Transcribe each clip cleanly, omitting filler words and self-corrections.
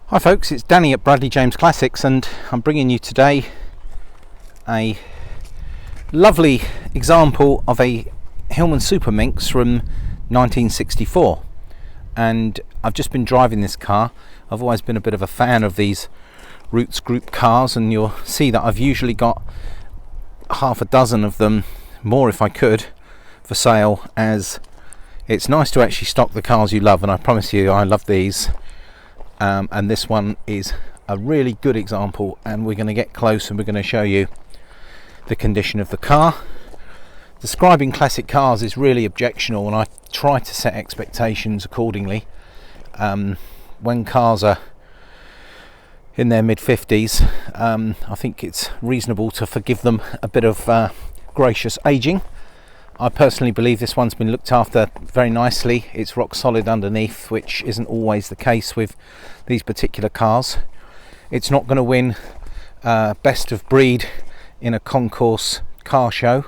Hi folks, it's Danny at Bradley James Classics, and I'm bringing you today a lovely example of a Hillman Super Minx from 1964. And I've just been driving this car. I've always been a bit of a fan of these Roots Group cars, and you'll see that I've usually got half a dozen of them, more if I could, for sale, as it's nice to actually stock the cars you love, and I promise you I love these. And this one is a really good example, and we're going to get close and we're going to show you the condition of the car. Describing classic cars is really objectionable, and I try to set expectations accordingly. When cars are in their mid-50s, I think it's reasonable to forgive them a bit of gracious aging. I personally believe this one's been looked after very nicely. It's rock solid underneath, which isn't always the case with these particular cars. It's not going to win best of breed in a concourse car show,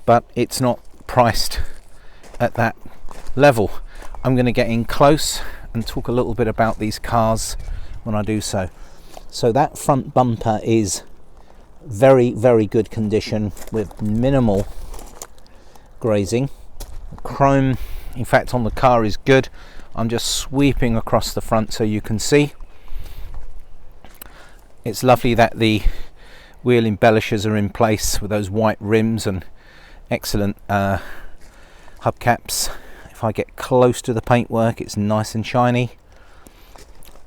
but it's not priced at that level. I'm going to get in close and talk a little bit about these cars when I do so. So that front bumper is very, very good condition with minimal grazing. The chrome, in fact, on the car is good. I'm just sweeping across the front so you can see. It's lovely that the wheel embellishers are in place with those white rims and excellent hubcaps. If I get close to the paintwork, it's nice and shiny,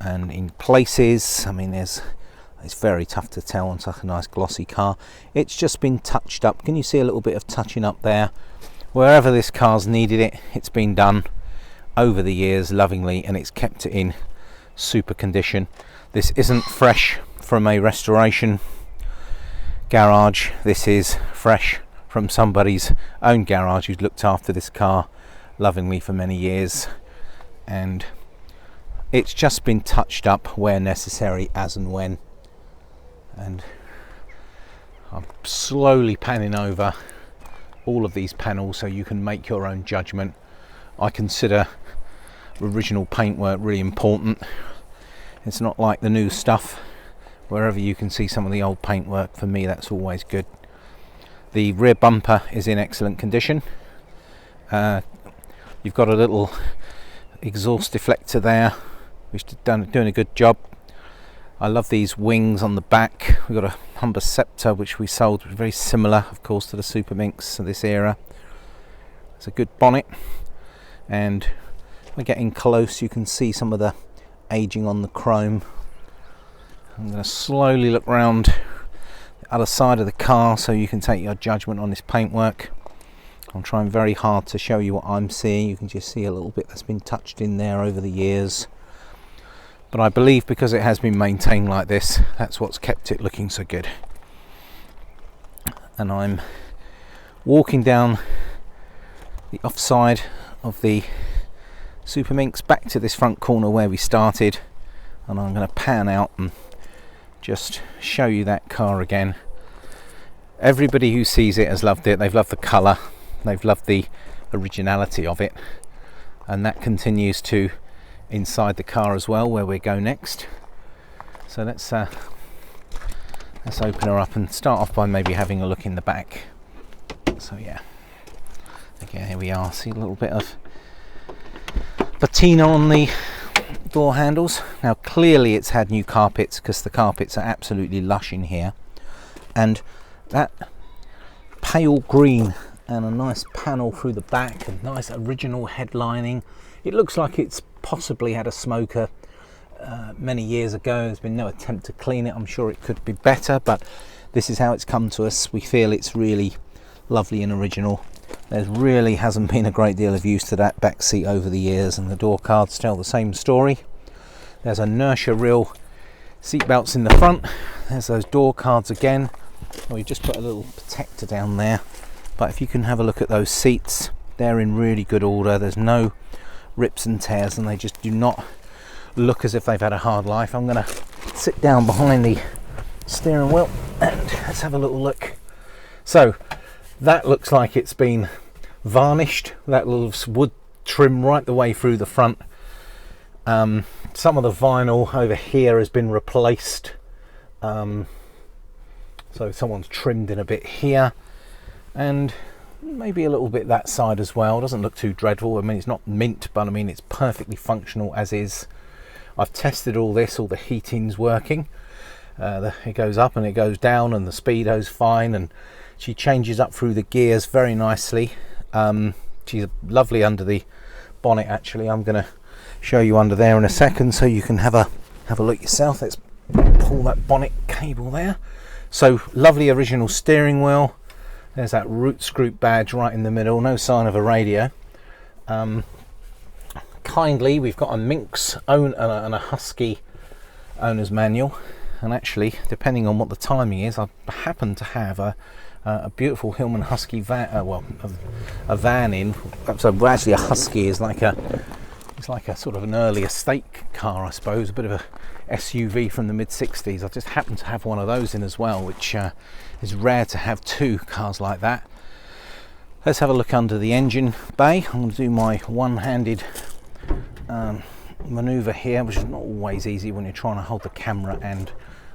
and in places, I mean, it's very tough to tell on such a nice glossy car. It's just been touched up. Can you see a little bit of touching up there? Wherever this car's needed it, it's been done over the years lovingly, and it's kept it in super condition. This isn't fresh from a restoration garage. This is fresh from somebody's own garage who's looked after this car lovingly for many years, and it's just been touched up where necessary, as and when. And I'm slowly panning over all of these panels so you can make your own judgment. I consider original paintwork really important. It's not like the new stuff. Wherever you can see some of the old paintwork, for me that's always good. The rear bumper is in excellent condition. You've got a little exhaust deflector there, which is doing a good job. I love these wings on the back. We've got a Humber Scepter, which we sold, very similar, of course, to the Super Minx of this era. It's a good bonnet, and we're getting close. You can see some of the aging on the chrome. I'm going to slowly look round the other side of the car so you can take your judgment on this paintwork. I'm trying very hard to show you what I'm seeing. You can just see a little bit that's been touched in there over the years. But I believe because it has been maintained like this, that's what's kept it looking so good. And I'm walking down the offside of the Super Minx back to this front corner where we started, and I'm going to pan out and just show you that car again. Everybody who sees it has loved it. They've loved the colour, they've loved the originality of it, and that continues to inside the car as well, where we go next. So let's open her up and start off by maybe having a look in the back. So yeah, again, here we are. See a little bit of patina on the door handles. Now clearly it's had new carpets, because the carpets are absolutely lush in here, and that pale green and a nice panel through the back, a nice original headlining. It looks like it's possibly had a smoker many years ago. There's been no attempt to clean it. I'm sure it could be better, but this is how it's come to us. We feel it's really lovely and original. There really hasn't been a great deal of use to that back seat over the years, and the door cards tell the same story. There's inertia reel seat belts in the front. There's those door cards again. We've just put a little protector down there, but if you can have a look at those seats, they're in really good order. There's no rips and tears, and they just do not look as if they've had a hard life. I'm going to sit down behind the steering wheel and let's have a little look. So that looks like it's been varnished. That little wood trim right the way through the front. Some of the vinyl over here has been replaced, so someone's trimmed in a bit here, and maybe a little bit that side as well. Doesn't look too dreadful. I mean, it's not mint, but I mean it's perfectly functional as is. I've tested all this, all the heating's working. It goes up and it goes down, and the speedo's fine, and she changes up through the gears very nicely. She's lovely under the bonnet. Actually, I'm going to show you under there in a second so you can have a look yourself. Let's pull that bonnet cable there. So lovely original steering wheel. There's that roots group badge right in the middle. No sign of a radio. Kindly, we've got a Minx and a Husky owner's manual, and actually, depending on what the timing is, I happen to have a beautiful Hillman Husky van, a van in. So actually, a Husky is like it's like a sort of an early estate car, I suppose, a bit of a SUV from the mid-60s. I just happen to have one of those in as well, which is rare to have two cars like that. Let's have a look under the engine bay. I'm going to do my one-handed maneuver here, which is not always easy when you're trying to hold the camera and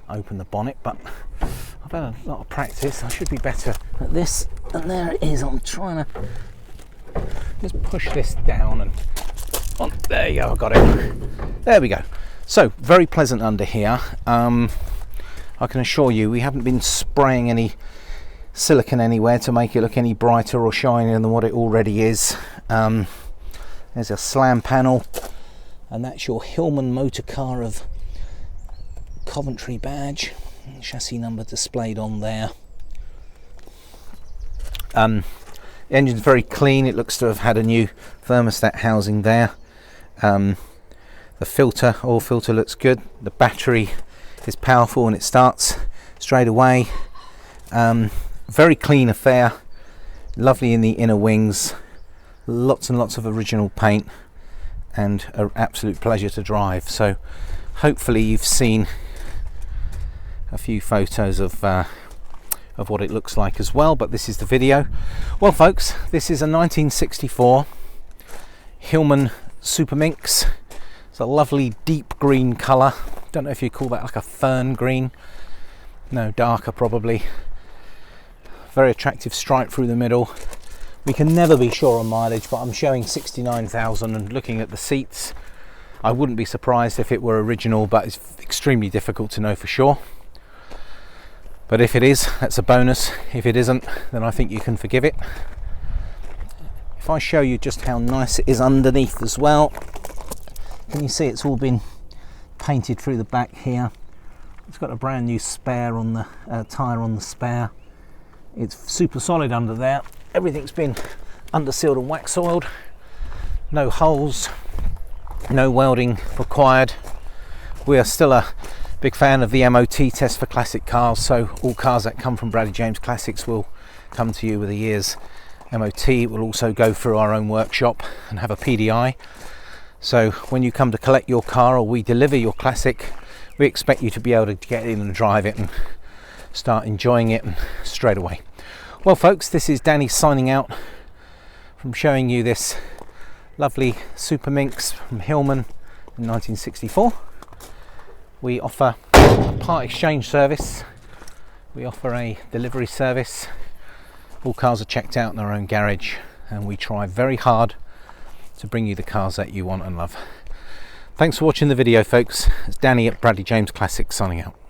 open the bonnet, but I've had a lot of practice. I should be better at this, and there it is. I'm trying to just push this down, and there you go, I got it. There we go. So very pleasant under here. I can assure you we haven't been spraying any silicone anywhere to make it look any brighter or shinier than what it already is. There's a slam panel, and that's your Hillman motor car of Coventry badge, chassis number displayed on there. The engine's very clean. It looks to have had a new thermostat housing there. The oil filter looks good. The battery is powerful and it starts straight away. Very clean affair. Lovely in the inner wings. Lots and lots of original paint, and an absolute pleasure to drive. So hopefully you've seen a few photos of what it looks like as well, but this is the video. Well folks, this is a 1964 Hillman Super Minx. It's a lovely deep green colour. Don't know if you call that like a fern green. No, darker probably. Very attractive stripe through the middle. We can never be sure on mileage, but I'm showing 69,000, and looking at the seats, I wouldn't be surprised if it were original, but it's extremely difficult to know for sure. But if it is, that's a bonus. If it isn't, then I think you can forgive it. If I show you just how nice it is underneath as well, can you see it's all been painted through the back here. It's got a brand new spare on the tyre on the spare. It's super solid under there. Everything's been under sealed and wax oiled. No holes, no welding required. We are still a big fan of the MOT test for classic cars, so all cars that come from Bradley James Classics will come to you with a year's MOT. It will also go through our own workshop and have a PDI. So when you come to collect your car, or we deliver your classic, we expect you to be able to get in and drive it and start enjoying it straight away. Well folks, this is Danny signing out from showing you this lovely Super Minx from Hillman in 1964. We offer a part exchange service, we offer a delivery service. All cars are checked out in our own garage, and we try very hard to bring you the cars that you want and love. Thanks for watching the video folks. It's Danny at Bradley James Classics signing out.